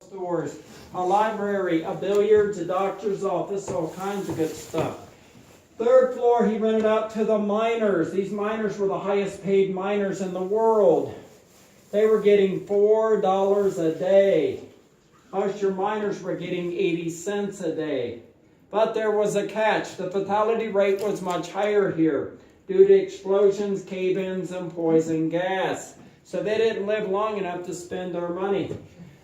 stores, a library, a billiards, a doctor's office, all kinds of good stuff. Third floor, he rented out to the miners. These miners were the highest paid miners in the world. They were getting $4 a day. Us, your miners were getting 80 cents a day. But there was a catch. The fatality rate was much higher here due to explosions, cave-ins, and poison gas. So they didn't live long enough to spend their money.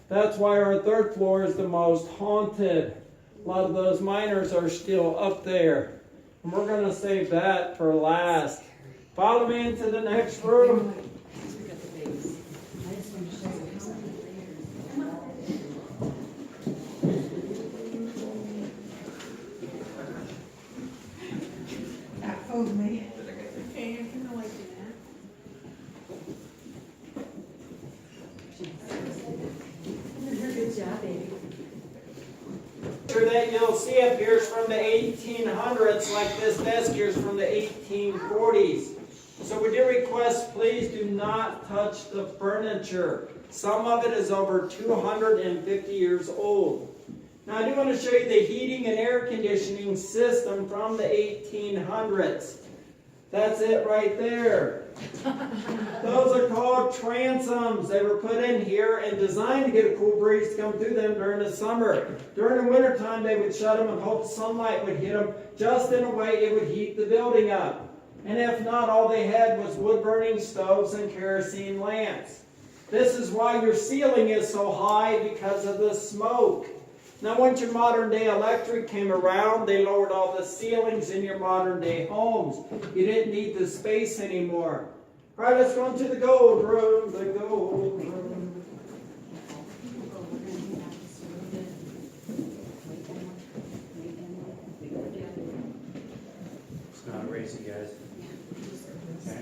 That's why our third floor is the most haunted. A lot of those miners are still up there. And we're going to save that for last. Follow me into the next room. That fooled me. Okay, you're gonna like that. Good job, baby. Picture that you'll see up here is from the 1800s, like this desk here is from the 1840s. So we do request, please do not touch the furniture. Some of it is over 250 years old. Now I do want to show you the heating and air conditioning system from the 1800s. That's it right there. Those are called transoms. They were put in here and designed to get a cool breeze to come through them during the summer. During the wintertime, they would shut them and hope sunlight would hit them just in a way it would heat the building up. And if not, all they had was wood-burning stoves and kerosene lamps. This is why your ceiling is so high, because of the smoke. Now, once your modern-day electric came around, they lowered all the ceilings in your modern-day homes. You didn't need the space anymore. All right, let's go into the gold room. The gold room. It's not a race, you guys. Okay.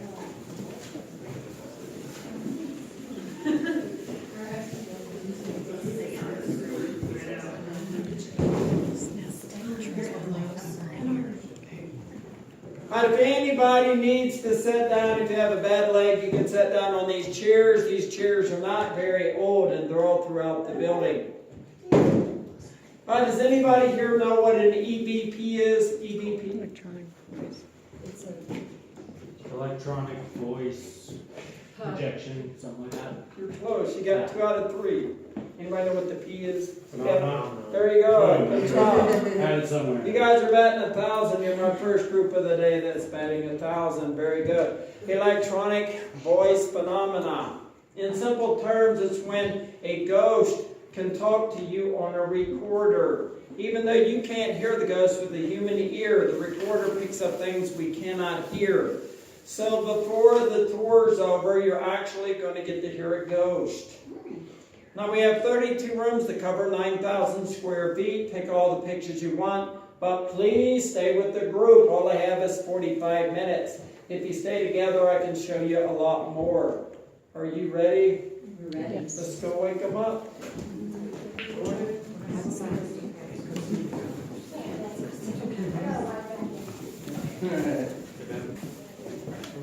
All right, if anybody needs to sit down, if you have a bad leg, you can sit down on these chairs. These chairs are not very old, and they're all throughout the building. All right, does anybody here know what an EVP is? EVP? Electronic voice. Electronic voice projection, something like that. You're close. You got 2 out of 3. Anybody know what the P is? Phenomenon. There you go. Good job. Had it somewhere. You guys are batting 1,000. You're my first group of the day that's batting 1,000. Very good. Electronic voice phenomena. In simple terms, it's when a ghost can talk to you on a recorder. Even though you can't hear the ghost with the human ear, the recorder picks up things we cannot hear. So before the tour's over, you're actually going to get to hear a ghost. Now we have 32 rooms to cover, 9,000 square feet. Take all the pictures you want, but please stay with the group. All I have is 45 minutes. If you stay together, I can show you a lot more. Are you ready? We're ready. Yes. Let's go wake them up.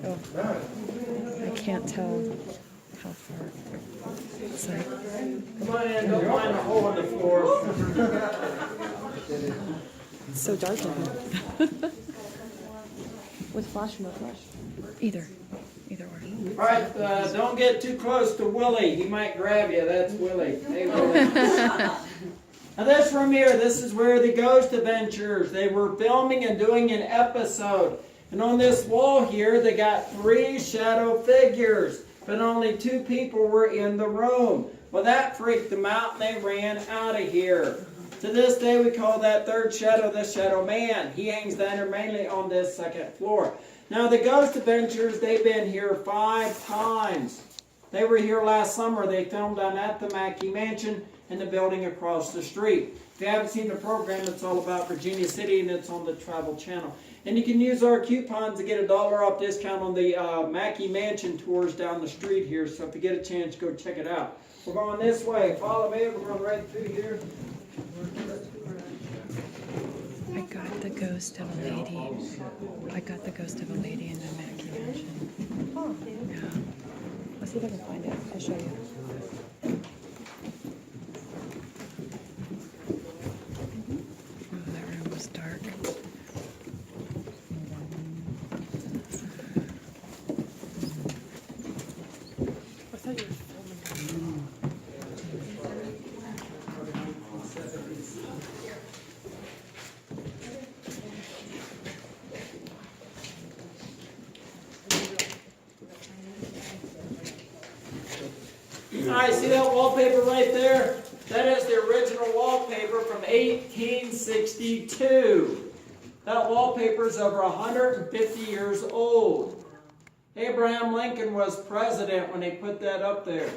Oh, I can't tell how far. It's like, Come on in, don't mind the hole in the floor. it's so dark in here. With flash or no flash? Either. Either or. All right, don't get too close to Willie. He might grab you. That's Willie. Hey, Willie. Now this room here, this is where the Ghost Adventures, they were filming and doing an episode. And on this wall here, they got 3 shadow figures, but only 2 people were in the room. Well, that freaked them out, and they ran out of here. To this day, we call that third shadow the Shadow Man. He hangs down here mainly on this 2nd floor. Now, the Ghost Adventures, they've been here 5 times. They were here last summer. They filmed down at the Mackey Mansion in the building across the street. If you haven't seen the program, it's all about Virginia City, and it's on the Travel Channel. And you can use our coupons to get a $1 off discount on the Mackey Mansion tours down the street here. So if you get a chance, go check it out. We're going this way. Follow me. We're going right through here. I got the ghost of a lady. I got the ghost of a lady in the Mackey Mansion. Oh, yeah. Let's see if I can find it. I'll show you. that wallpaper right there? That is the original wallpaper from 1862. That wallpaper is over 150 years old. Abraham Lincoln was president when they put that up there.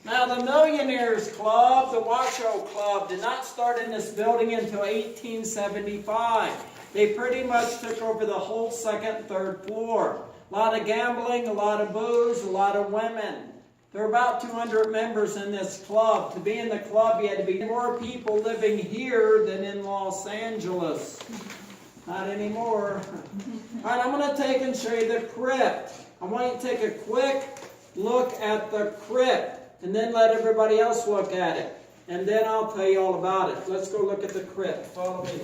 Now the Millionaires Club, the Washoe Club, did not start in this building until 1875. They pretty much took over the whole second, third floor. A lot of gambling, a lot of booze, a lot of women. There are about 200 members in this club. To be in the club, you had to be more people living here than in Los Angeles. Not anymore. All right, I'm going to take and show you the crypt. I want you to take a quick look at the crypt, and then let everybody else look at it. And then I'll tell you all about it. Let's go look at the crypt. Follow me.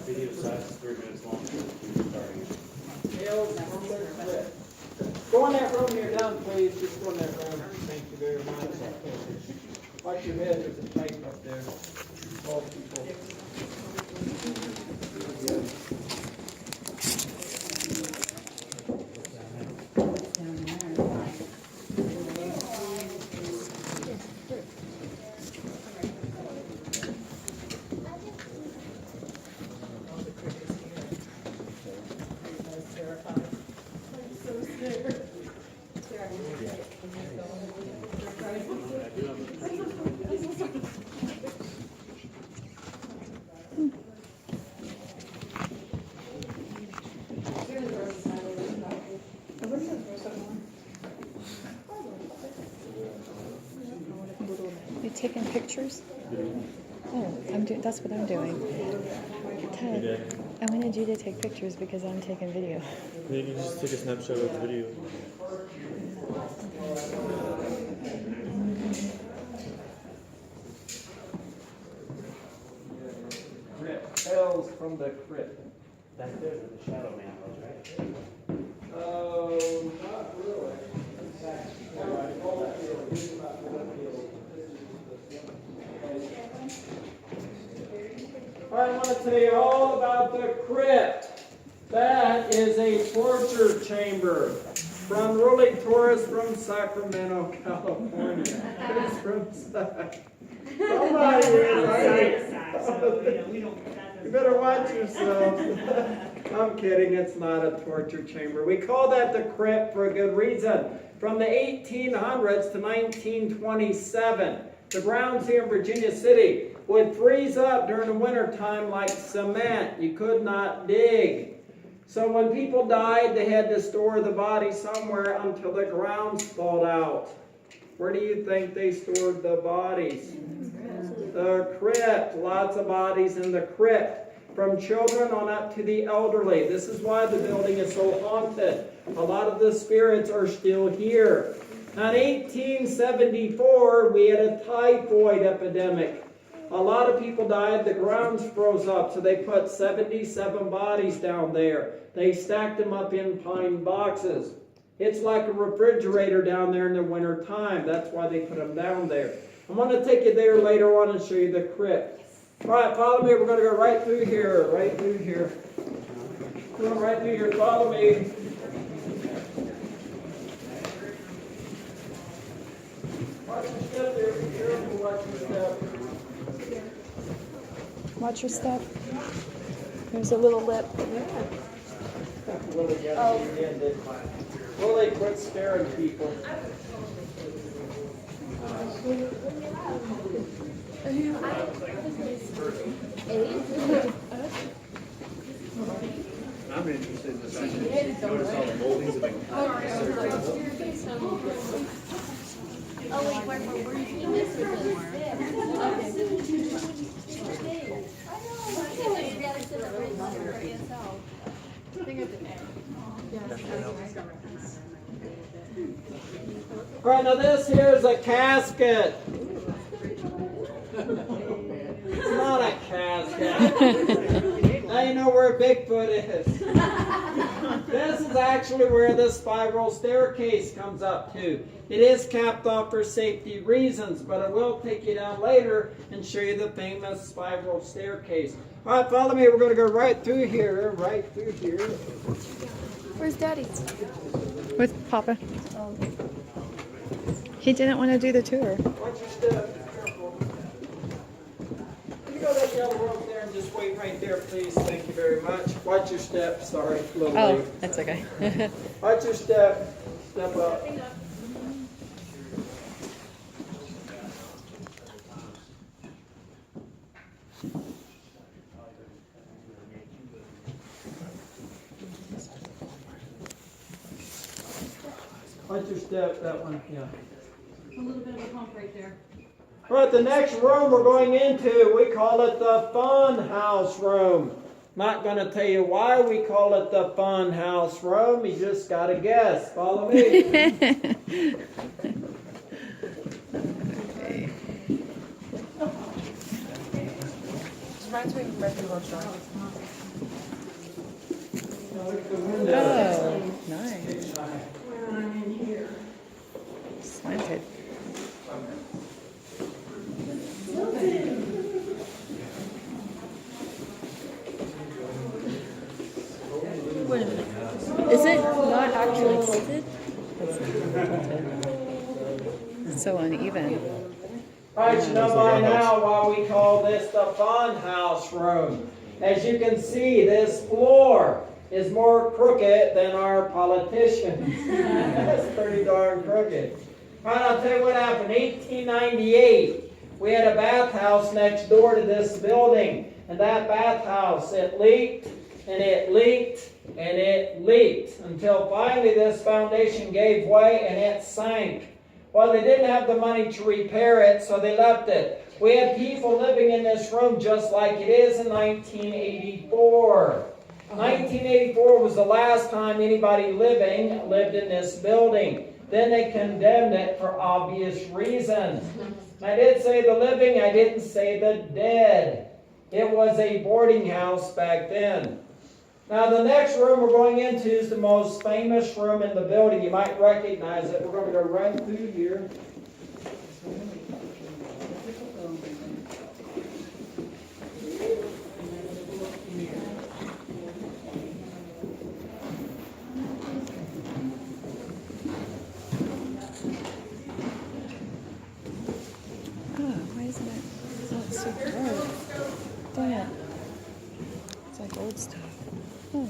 Video size is 3 minutes long. Go in that room you're down, please. Just go in that room. Thank you very much. Watch your head. There's a pipe up there. All people. You taking pictures? Oh, that's what I'm doing. Ted, I wanted you to take pictures because I'm taking video. Maybe just take a snapshot of the video. Crypt. Tales from the crypt. Back there where the shadow man was, right? Oh, not really. All right, I want to tell you all about the crypt. That is a torture chamber from really tourists from Sacramento, California. It's from somebody here, right? You better watch yourself. I'm kidding, it's not a torture chamber. We call that the crypt for a good reason. From the 1800s to 1927, the grounds here in Virginia City would freeze up during the winter time like cement. You could not dig. So when people died, they had to store the body somewhere until the grounds thawed out. Where do you think they stored the bodies? The crypt. Lots of bodies in the crypt. From children on up to the elderly. This is why the building is so haunted. A lot of the spirits are still here. Now in 1874, we had a typhoid epidemic. A lot of people died, the grounds froze up, so they put 77 bodies down there. They stacked them up in pine boxes. It's like a refrigerator down there in the winter time. That's why they put them down there. I'm going to take you there later on and show you the crypt. All right, follow me. We're going to go right through here, right through here. Going right through here. Follow me. Watch your step there. Be careful. Watch your step. Watch your step. There's a little lip. Willie, quit scaring people. I'm interested in this. I noticed all the moldings of the Oh, wait, where were you doing this with All right, now this here is a casket. It's not a casket. Now you know where Bigfoot is. This is actually where the spiral staircase comes up to. It is capped off for safety reasons, but I will take you down later and show you the famous spiral staircase. All right, follow me. We're going to go right through here, Where's Daddy? With Papa. He didn't want to do the tour. Watch your step. Careful. Can you go to that yellow rope there and just wait right there, please? Thank you very much. Watch your step. Sorry, a little Oh, late. that's okay. Watch your step. Step up. Watch your step, that one, yeah. A little bit of a hump right there. All right, the next room we're going into, we call it the fun house room. Not going to tell you why we call it the fun house room. You just got to guess. Follow me. Reminds me of Red Bull Drive. Look at the window. Oh, nice. When I'm in here. Slanted. Wait a minute. Is it not actually tilted? It's so uneven. All right, you know by now why we call this the fun house room. As you can see, this floor is more crooked than our politicians. That's pretty darn crooked. All right, I'll tell you what happened. 1898, we had a bathhouse next door to this building. And that bathhouse, it leaked, and it leaked, and it leaked. Until finally this foundation gave way and it sank. Well, they didn't have the money to repair it, so they left it. We had people living in this room just like it is in 1984. 1984 was the last time anybody living lived in this building. Then they condemned it for obvious reasons. I did say the living, I didn't say the dead. It was a boarding house back then. Now the next room we're going into is the most famous room in the building. You might recognize it. We're going to go right through here. Why isn't it? Oh, it's so dark. Dang it. It's like old stuff. Oh.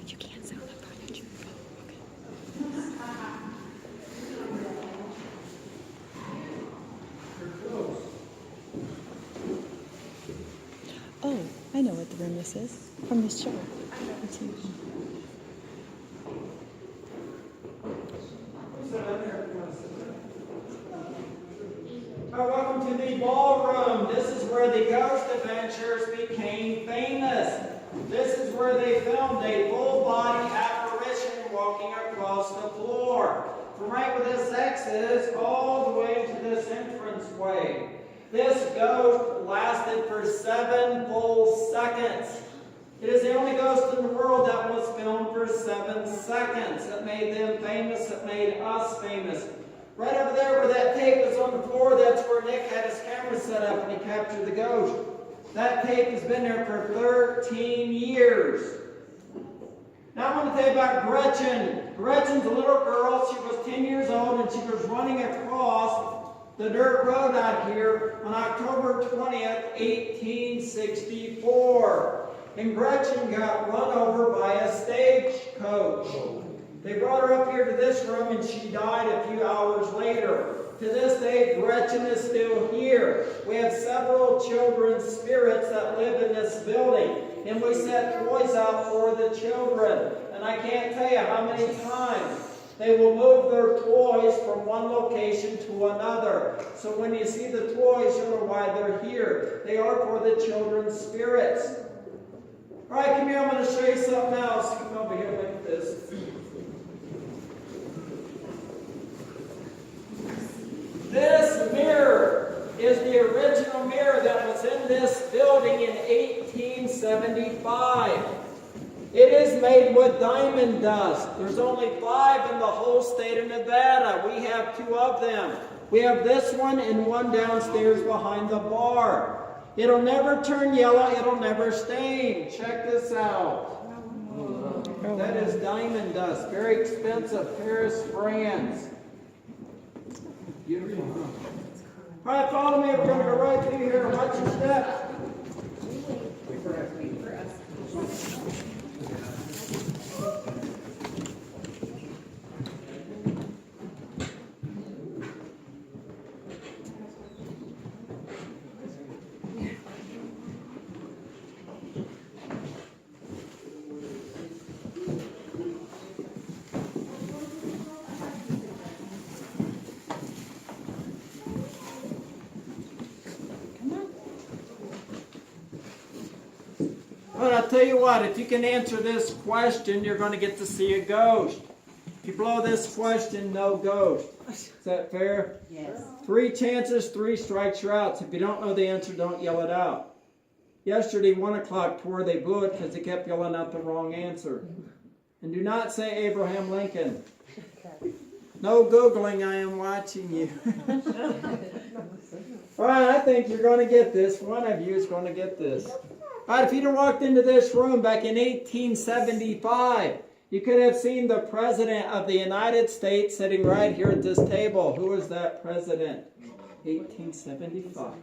You can't sell the furniture. Oh, I know what the room this is from this show. Let's see. Welcome to the ballroom. This is where the Ghost Adventures became famous. This is where they filmed a full-body apparition walking across the floor. From right where this X is, all the way to this entranceway. This ghost lasted for 7 full seconds. It is the only ghost in the world that was filmed for 7 seconds. It made them famous. It made us famous. Right over there where that tape is on the floor, that's where Nick had his camera set up and he captured the ghost. That tape has been there for 13 years. Now I want to tell you about Gretchen. Gretchen's a little girl. She was 10 years old and she was running across the dirt road out here on October 20th, 1864. And Gretchen got run over by a stagecoach. They brought her up here to this room and she died a few hours later. To this day, Gretchen is still here. We have several children's spirits that live in this building. And we set toys out for the children. And I can't tell you how many times they will move their toys from one location to another. So when you see the toys, you'll know why they're here. They are for the children's spirits. All right, come here. I'm going to show you something else. Come over here like this. This mirror is the original mirror that was in this building in 1875. It is made with diamond dust. There's only 5 in the whole state of Nevada. We have 2 of them. We have this one and one downstairs behind the bar. It'll never turn yellow. It'll never stain. Check this out. That is diamond dust. Very expensive. Paris, France. Beautiful, huh? All right, follow me. We're going to go right through here. Watch your step. But I'll tell you what, if you can answer this question, you're going to get to see a ghost. If you blow this question, no ghost. Is that fair? Yes. 3 chances, 3 strikes, you're out. So if you don't know the answer, don't yell it out. Yesterday, 1 o'clock tour, they blew it because they kept yelling out the wrong answer. And do not say Abraham Lincoln. No Googling, I am watching you. All right, I think you're going to get this. One of you is going to get this. All right, if you'd have walked into this room back in 1875, you could have seen the President of the United States sitting right here at this table. Who was that president? 1875.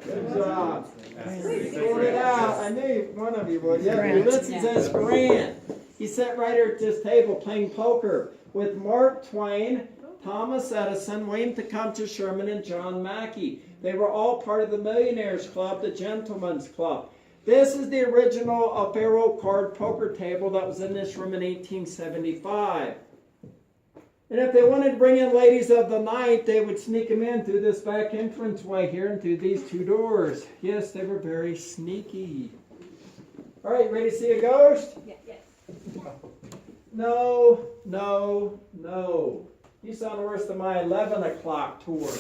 Good job. Pulled it out. I knew one of you would. Yeah, Ulysses S. Grant. He sat right here at this table playing poker with Mark Twain, Thomas Edison, William Tecumseh Sherman, and John Mackey. They were all part of the Millionaires Club, the Gentlemen's Club. This is the original Pharaoh card poker table that was in this room in 1875. And if they wanted to bring in ladies of the night, they would sneak them in through this back entranceway here and through these 2 doors. Yes, they were very sneaky. All right, ready to see a ghost? Yes. No, no, no. You sound worse than my 11 o'clock tour.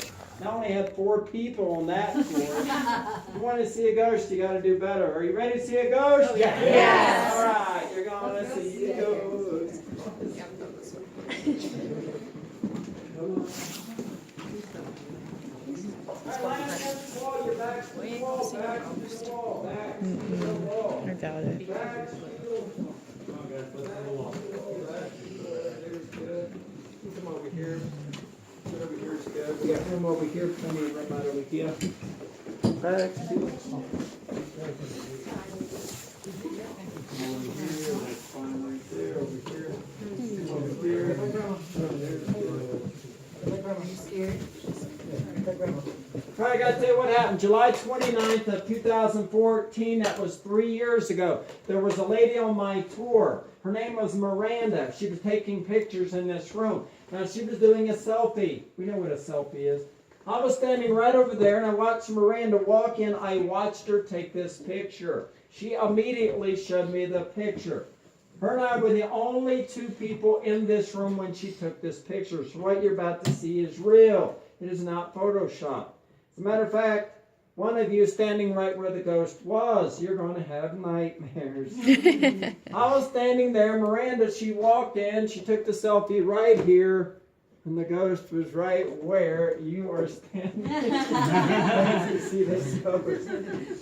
I only had 4 people on that tour. If you want to see a ghost, you got to do better. Are you ready to see a ghost? Yes. Yes. All right, you're going to see a ghost. I doubt it. Come over here. Sit over here is good. We got room over here, plenty of room right over here. Back to over here, that's fine right there, over here. Over here. Are you scared? All right, I got to tell you what happened. July 29th of 2014, that was 3 years ago. There was a lady on my tour. Her name was Miranda. She was taking pictures in this room. Now, she was doing a selfie. We know what a selfie is. I was standing right over there, and I watched Miranda walk in. I watched her take this picture. She immediately showed me the picture. Her and I were the only 2 people in this room when she took this picture. So what you're about to see is real. It is not Photoshop. As a matter of fact, one of you standing right where the ghost was, you're going to have nightmares. I was standing there. Miranda, she walked in. She took the selfie right here. And the ghost was right where you are standing. You see this ghost.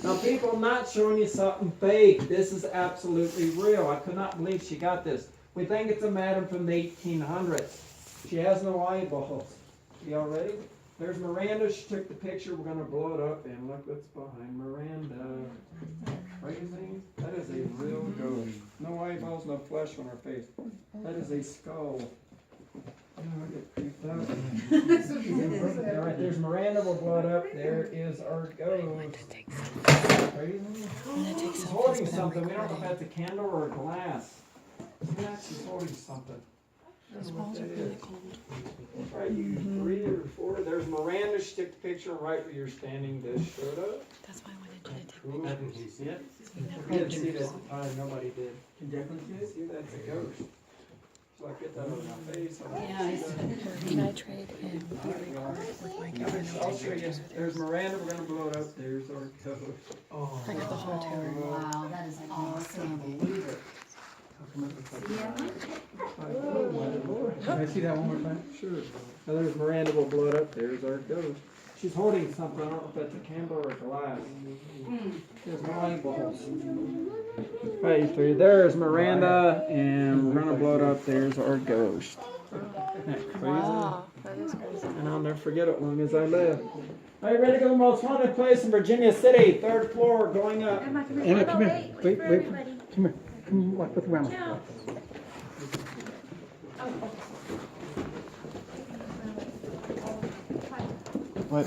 Now, people, I'm not showing you something fake. This is absolutely real. I could not believe she got this. We think it's a madam from the 1800s. She has no eyeballs. Y'all ready? There's Miranda. She took the picture. We're going to blow it up, and look what's behind Miranda. Crazy. That is a real ghost. No eyeballs, no flesh on her face. That is a skull. Oh, I get creeped out. All right, there's Miranda. We'll blow it up. There is our ghost. Crazy. She's holding something. We don't know if that's a candle or a glass. Yeah, she's holding something. Those walls are really cold. Right, you 3 or 4. There's Miranda. She took the picture right where you're standing. This showed up. That's why I wanted you to take Cool. Can you see it? I didn't see that. Nobody did. Can definitely see it. See, that's a ghost. So I get that on my face. Can I trade in the record with my camera? I'll show you. There's Miranda. We're gonna blow it up. There's our code. I got the whole tour. Wow, that is awesome. Can I see that one more time? Sure. Now there's Miranda. We'll blow it up. There's our ghost. She's holding something. I don't know if that's a candle or a glass. There's no eyeballs. Right, three. There's Miranda, and we're gonna blow it up. There's our ghost. Isn't that crazy? Wow, that is crazy. And I'll never forget it long as I live. Are you ready to go to the most haunted place in Virginia City? Third floor, going up. Emma, come here. Wait, come here. Come walk with Grandma. What?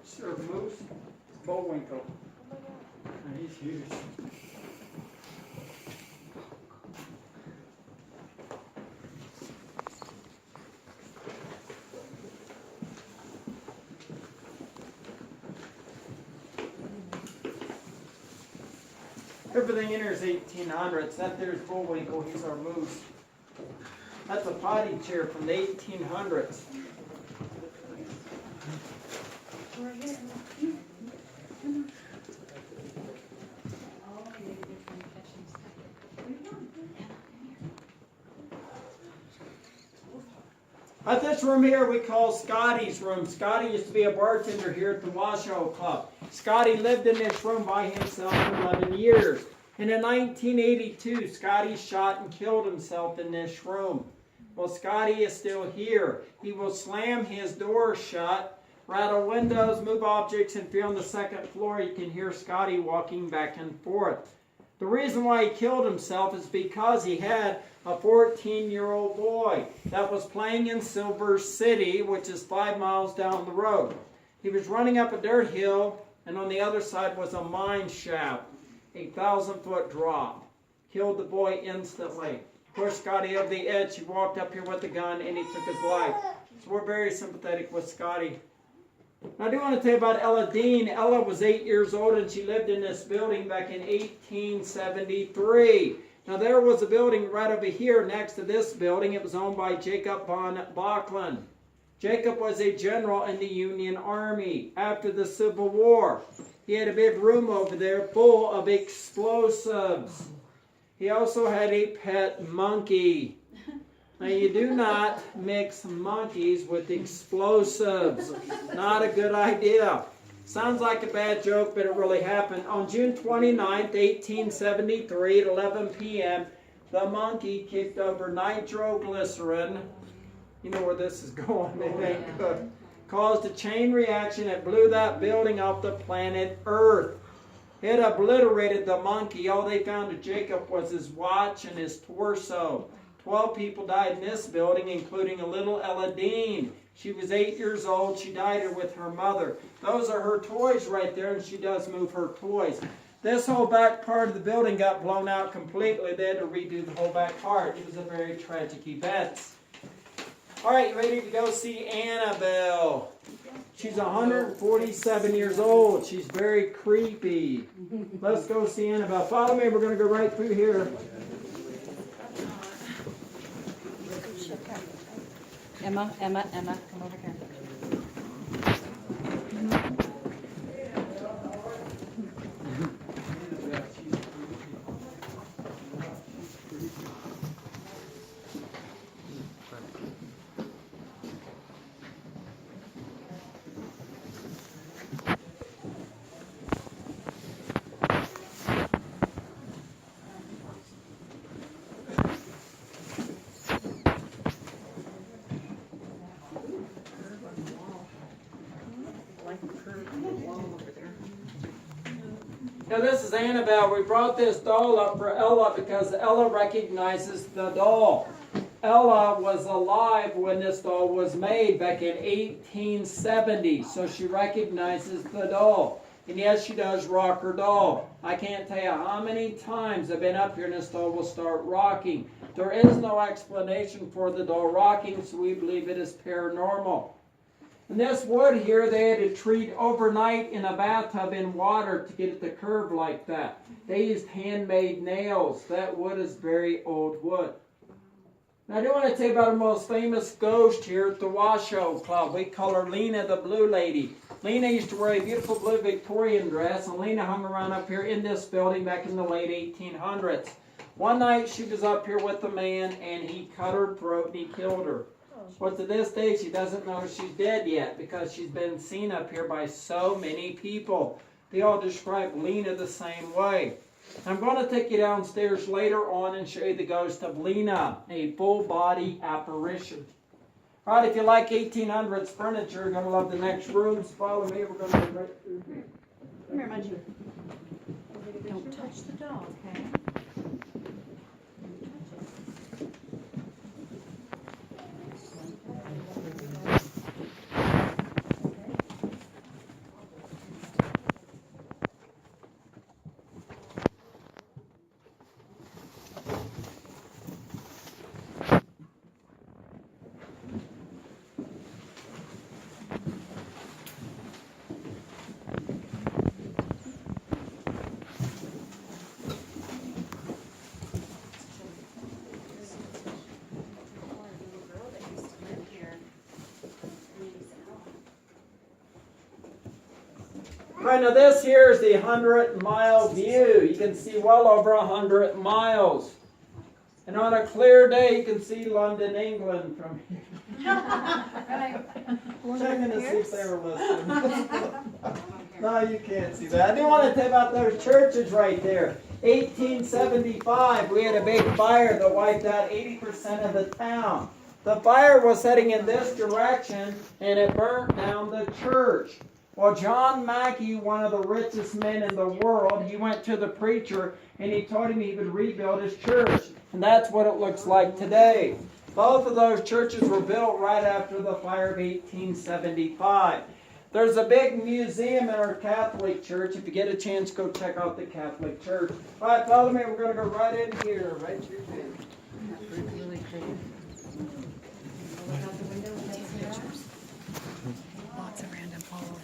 Sir Moose Bullwinkle. And he's huge. Everything in here is 1800s. That there's Bullwinkle. He's our moose. That's a potty chair from the 1800s. At this room here we call Scotty's room. Scotty used to be a bartender here at the Washoe Club. Scotty lived in this room by himself for 11 years. And in 1982, Scotty shot and killed himself in this room. Well, Scotty is still here. He will slam his door shut, rattle windows, move objects, and if you're on the second floor, you can hear Scotty walking back and forth. The reason why he killed himself is because he had a 14-year-old boy that was playing in Silver City, which is 5 miles down the road. He was running up a dirt hill, and on the other side was a mine shaft, a 1,000-foot drop. Killed the boy instantly. Pushed Scotty over the edge. He walked up here with a gun, and he took his life. So we're very sympathetic with Scotty. I do want to tell you about Ella Dean. Ella was 8 years old and she lived in this building back in 1873. Now there was a building right over here next to this building. It was owned by Jacob von Bachlen. Jacob was a general in the Union Army after the Civil War. He had a big room over there full of explosives. He also had a pet monkey. Now you do not mix monkeys with explosives. Not a good idea. Sounds like a bad joke, but it really happened. On June 29th, 1873 at 11 p.m., the monkey kicked over nitroglycerin. You know where this is going, it ain't good. Caused a chain reaction that blew that building off the planet Earth. It obliterated the monkey. All they found of Jacob was his watch and his torso. 12 people died in this building, including a little Ella Dean. She was 8 years old. She died here with her mother. Those are her toys right there, and she does move her toys. This whole back part of the building got blown out completely. They had to redo the whole back part. It was a very tragic event. All right, you ready to go see Annabelle? She's 147 years old. She's very creepy. Let's go see Annabelle. Follow me. We're going to go right through here. Emma, come over here. Now this is Annabelle. We brought this doll up for Ella because Ella recognizes the doll. Ella was alive when this doll was made back in 1870, so she recognizes the doll. And yes, she does rock her doll. I can't tell you how many times I've been up here and this doll will start rocking. There is no explanation for the doll rocking, so we believe it is paranormal. And this wood here, they had to treat overnight in a bathtub in water to get it to curve like that. They used handmade nails. That wood is very old wood. Now I do want to tell you about our most famous ghost here at the Washoe Club. We call her Lena the Blue Lady. Lena used to wear a beautiful blue Victorian dress, and Lena hung around up here in this building back in the late 1800s. One night she was up here with a man, and he cut her throat and he killed her. Well, to this day, she doesn't know she's dead yet because she's been seen up here by so many people. They all describe Lena the same way. I'm going to take you downstairs later on and show you the ghost of Lena, a full-body apparition. All right, if you like 1800s furniture, you're going to love the next rooms. Follow me. We're going to go right through here. Come here, Munchie. Don't touch the dog, okay? Right, now this here is the 100-mile view. You can see well over 100 miles. And on a clear day, you can see London, England from here. Checking to see if they were listening. No, you can't see that. I do want to tell you about those churches right there. 1875, we had a big fire that wiped out 80% of the town. The fire was heading in this direction, and it burnt down the church. Well, John Mackey, one of the richest men in the world, he went to the preacher and he told him he would rebuild his church. And that's what it looks like today. Both of those churches were built right after the fire of 1875. There's a big museum in our Catholic church. If you get a chance, go check out the Catholic church. All right, follow me. We're going to go right in here, right to your hand. Really pretty. Look out the window and take pictures. Lots of random all over.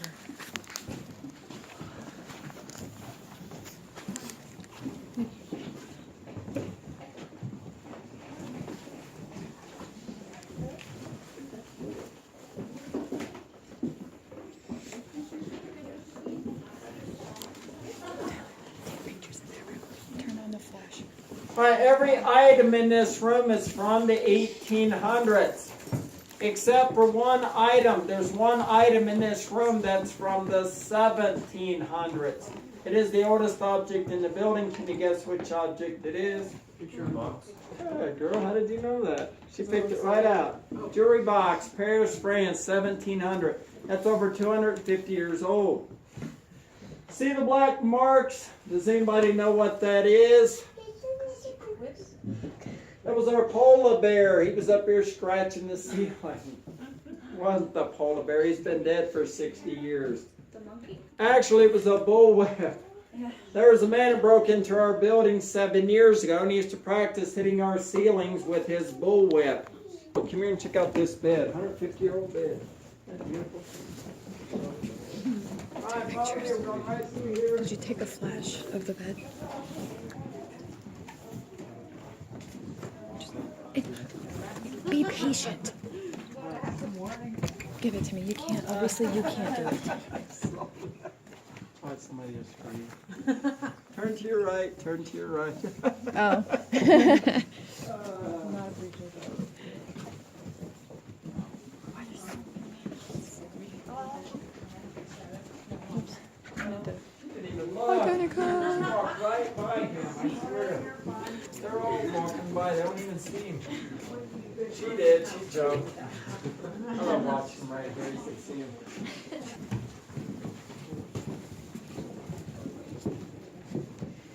All right, every item in this room is from the 1800s, except for one item. There's one item in this room that's from the 1700s. It is the oldest object in the building. Can you guess which object it is? Picture box. Good girl, how did you know that? She picked it right out. Jewelry box, Paris, France, 1700. That's over 250 years old. See the black marks? Does anybody know what that is? That was our polar bear. He was up here scratching the ceiling. It wasn't the polar bear. He's been dead for 60 years. The monkey. Actually, it was a bullwhip. There was a man who broke into our building 7 years ago, and he used to practice hitting our ceilings with his bullwhip. Come here and check out this bed. 150-year-old bed. Isn't that beautiful? All right, follow me. We're going right through here. Did you take a flash of the bed? Be patient. Give it to me. You can't. Obviously, you can't do it. Oh, it's somebody else for you. Turn to your right. Turn to your right. Oh. I'm gonna walk right by him, I swear. They're all walking by, they don't even see him. She did, she jumped. I love watching him right here, you can see him.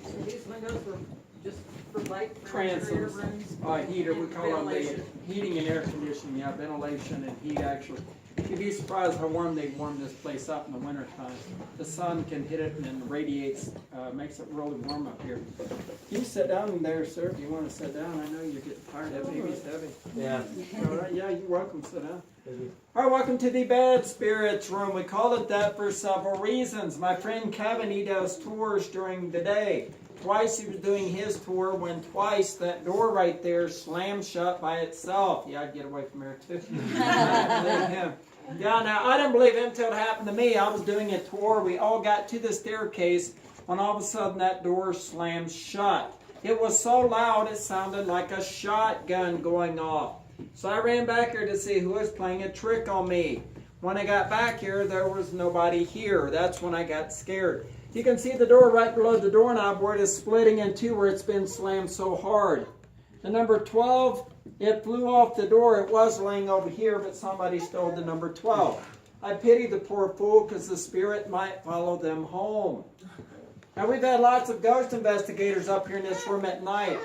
So these windows were just for transoms, heater, we call them the heating and air conditioning, yeah, ventilation and heat actually. You'd be surprised how warm they warm this place up in the wintertime. The sun can hit it and then radiates, makes it really warm up here. You sit down there, sir, if you want to sit down. I know you're getting tired. That baby's heavy. Yeah. All right, yeah, you're welcome. Sit down. All right, welcome to the Bad Spirits Room. We call it that for several reasons. My friend Kevin, he does tours during the day. Twice he was doing his tour when twice that door right there slammed shut by itself. Yeah, I'd get away from here too. I believe him. Yeah, now I didn't believe him until it happened to me. I was doing a tour. We all got to the staircase when all of a sudden that door slammed shut. It was so loud it sounded like a shotgun going off. So I ran back here to see who was playing a trick on me. When I got back here, there was nobody here. That's when I got scared. You can see the door right below the doorknob where it is splitting in two where it's been slammed so hard. The number 12, it flew off the door. It was laying over here, but somebody stole the number 12. I pity the poor fool because the spirit might follow them home. Now, we've had lots of ghost investigators up here in this room at night.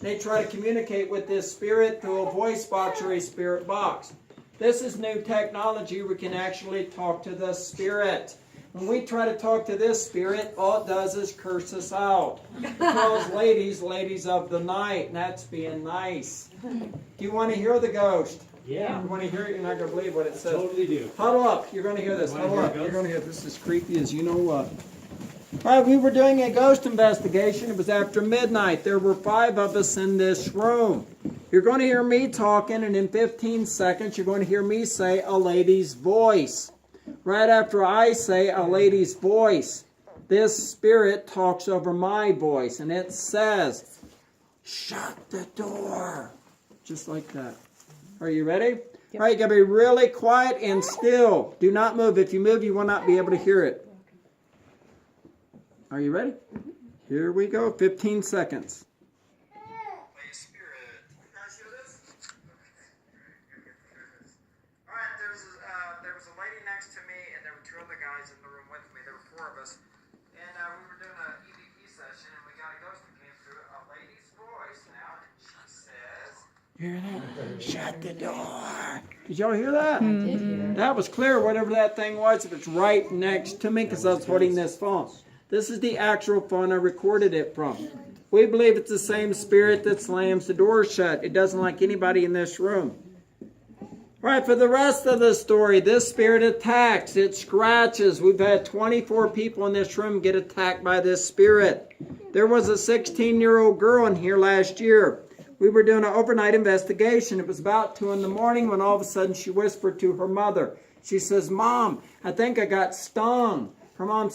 They try to communicate with this spirit through a voice box or a spirit box. This is new technology. We can actually talk to the spirit. When we try to talk to this spirit, all it does is curse us out. It calls ladies of the night, and that's being nice. Do you want to hear the ghost? Yeah. You want to hear it? You're not going to believe what it says. Totally do. Huddle up. You're going to hear this. Wanna Huddle hear up. a You're ghost? going to hear this. Is creepy as you know what. All right, we were doing a ghost investigation. It was after midnight. There were 5 of us in this room. You're going to hear me talking, and in 15 seconds, you're going to hear me say a lady's voice. Right after I say a lady's voice, this spirit talks over my voice, and it says, "Shut the door." Just like that. Are you ready? Yep. All right, you got to be really quiet and still. Do not move. If you move, you will not be able to hear it. Are you ready? Here we go. 15 seconds. Lady Spirit. You guys hear this? Alright, there was a lady next to me, and there were 2 other guys in the room with me. There were 4 of us. And we were doing an EVP session, and we got a ghost that came through, a lady's voice now, and she says... Hear that? Shut the door. Did y'all hear that? I did hear. That was clear, whatever that thing was. It was right next to me because I was holding this phone. This is the actual phone I recorded it from. We believe it's the same spirit that slams the door shut. It doesn't like anybody in this room. All right, for the rest of the story, this spirit attacks. It scratches. We've had 24 people in this room get attacked by this spirit. There was a 16-year-old girl in here last year. We were doing an overnight investigation. It was about 2 in the morning when all of a sudden she whispered to her mother. She says, "Mom, I think I got stung." Her mom